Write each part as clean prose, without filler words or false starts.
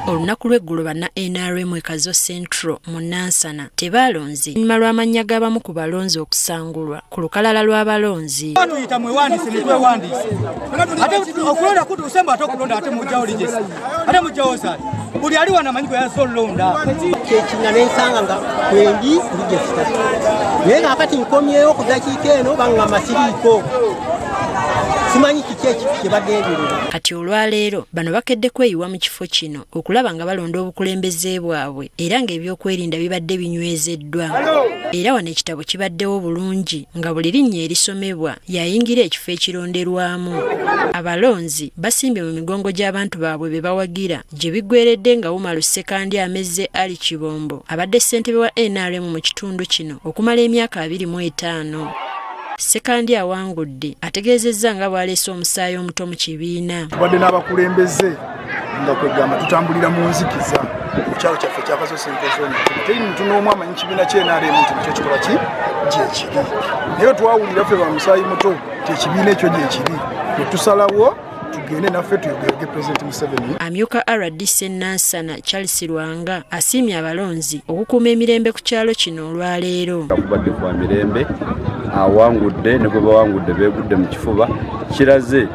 Olunaku lw'eggulo banna NRM Kazo Central mu Nansana tebalonze nyuma lw'amannya g'abamu ku balonzi okusangulwa ku lukalala lw'abalonzi. Tuyita mwewandise ne twewandise. Ate okulonda kutu usemba ate okulonda ate mujjawo ligesi. Ate mujjawo sali. Buli ali wana manyi yaso londa. Kyekina n'ensanga nga kwendi ligesi. Naye kakati nkomyewo ku dakiika eno banga masiriiko. Simanyi kiki ekibaddeeberera. Kati olwaleero bano bakedde kweyiwa mu kifo kino okulaba nga balonda obukulembeze bwabwe era ng'ebyokwerinda bibadde binywezeddwa. Era wano ekitabo kibaddewo bulungi nga buli linnya erisomebwa yayingira ekifo ekironderwamu. Abalonzi basimbye mu migongo gy'abantu baabwe be bawagira gye biggweredde nga Umaru Sekandi amezze Ali Kibombo abadde ssentebe wa NRM mu kitundu kino okumala emyaka 25. Sekandi awangudde ategeezezza nga bw'aleese omusaayi omuto mu kibiina. Tubadde n'abakulembeze nga kwegamba tutambulira mu nzikiza mu kyalo kyaffe kya Kazo Central. Teri muntu n'omu amanyi kibiina ky'NRM nti nikyo kikola ki gyekiri. Naye twawulira ffe ba musaayi muto ti ekibiina ekyo gyekiri. Bwe tusalawo tugende naffe tuyogerege President Museveni. Amyuka RDC Nansana Charles Lwanga asiimye abalonzi okukuuma emirembe ku kyalo kino olwaleero. Kubadde kwa mirembe awangudde ne bwe bawangudde beegudde mu kifuba kiraze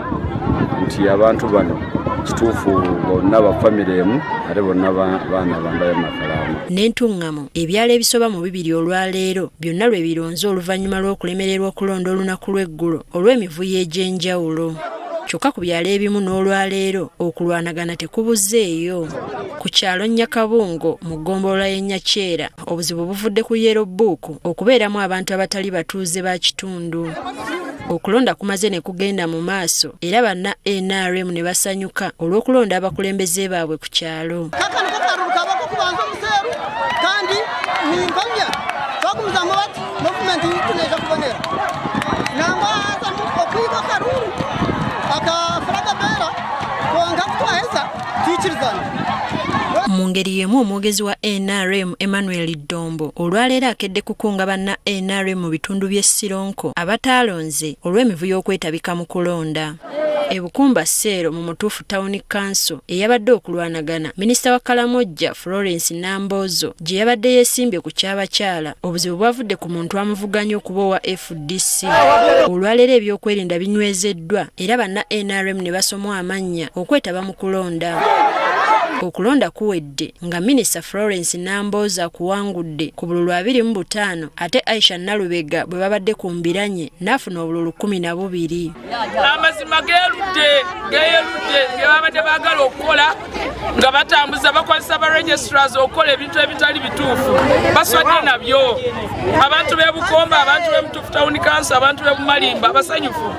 nti abantu bano kituufu bonna ba famire emu ate bonna baana bambaye makalamu. N'entuŋŋamu ebyalo ebisoba mu 2 olwaleero byonna lwe bironze oluvannyuma lw'okulemererwa okulonda olunaku lw'eggulo olw'emivuyo egy'enjawulo. Kyokka ku byalo ebimu n'olwaleero okulwanagana tekubuzzeeyo. Ku kyalo Nyakabungo mu ggombolola y'e Nyakyera obuzibu buvudde ku Yellow Book okubeeramu abantu abatali batuuze ba kitundu. Okulonda kumaze ne kugenda mu maaso era banna NRM ne basanyuka olw'okulonda abakulembeze baabwe ku kyalo. Mu ngeri y'emu omwogezi wa NRM Emmanuel Dombo olwaleero akedde kukunga banna NRM mu bitundu by'e Sironko abataalonze olw'emivuyo okwetabika mu kulonda. Ebukumba Seero mu mutuufu Town Council eyabadde okulwanagana minisita wa Kalamojja Florence Nambozo gye yabadde yeesimbye ku ky'abakyala obuzibu bwavudde ku muntu amuvuganya okuba owa FDC. Olwaleero ebyokwerinda binywezeddwa era banna NRM ne basomwa amannya okwetaba mu kulonda. Okulonda kuwedde nga minisita Florence Namboza akuwangudde ku bululu 25 ate Aisha Nalubega bwe babadde ku mbiranye n'afuna obululu 12. Amazima geerudde bye babadde baagala okukola nga batambuza bakozesa ba registrars okukola ebintu ebitali bituufu baswadde nabyo. Abantu b'e Bukomba, abantu b'e Mutuufu Town Council, abantu b'e Bumalimba basanyufu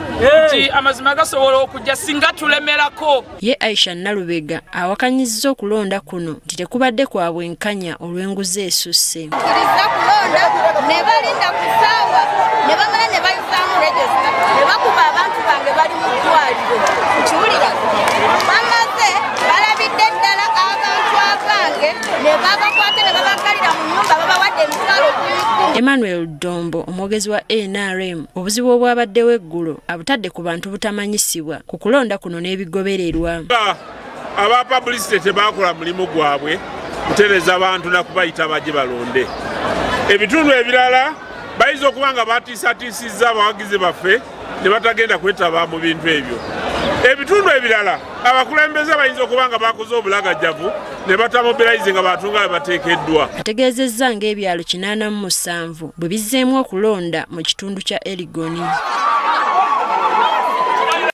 nti amazima gasobola okujja singa tulemerako. Ye Aisha Nalubega awakanyizza okulonda kuno nti tekubadde kwa bwenkanya olw'enguzi esusse. Kiriza kulonda ne balinda ku ssaawa ne bamala ne bayisaamu register ne bakuba abantu bange bali mu ddwaliro kukiwulira bamaze balabidde ddala abantu abange ne babakwate ne babagalira mu nnyumba babawadde emitwalo 10. Emmanuel Dombo omwogezi wa NRM obuzibu obwabaddewo eggulo abutadde ku bantu butamanyisibwa ku kulonda kuno n'ebigobererwa. Aba publicity tebakola mulimu gwabwe kutereza abantu na kubayita baje balonde. Ebitundu ebirala bayiza okuba nga batiisatiisizza abawagizi baffe ne batagenda kwetaba mu bintu ebyo. Ebitundu ebirala abakulembeze bayinza okuba nga bakoze obulagajjavu ne batamobilize nga batunga bwe bateekeddwa. Ategeezezza ng'ebyalo 87 bwe bizzeemu okulonda mu kitundu kya Eligoni.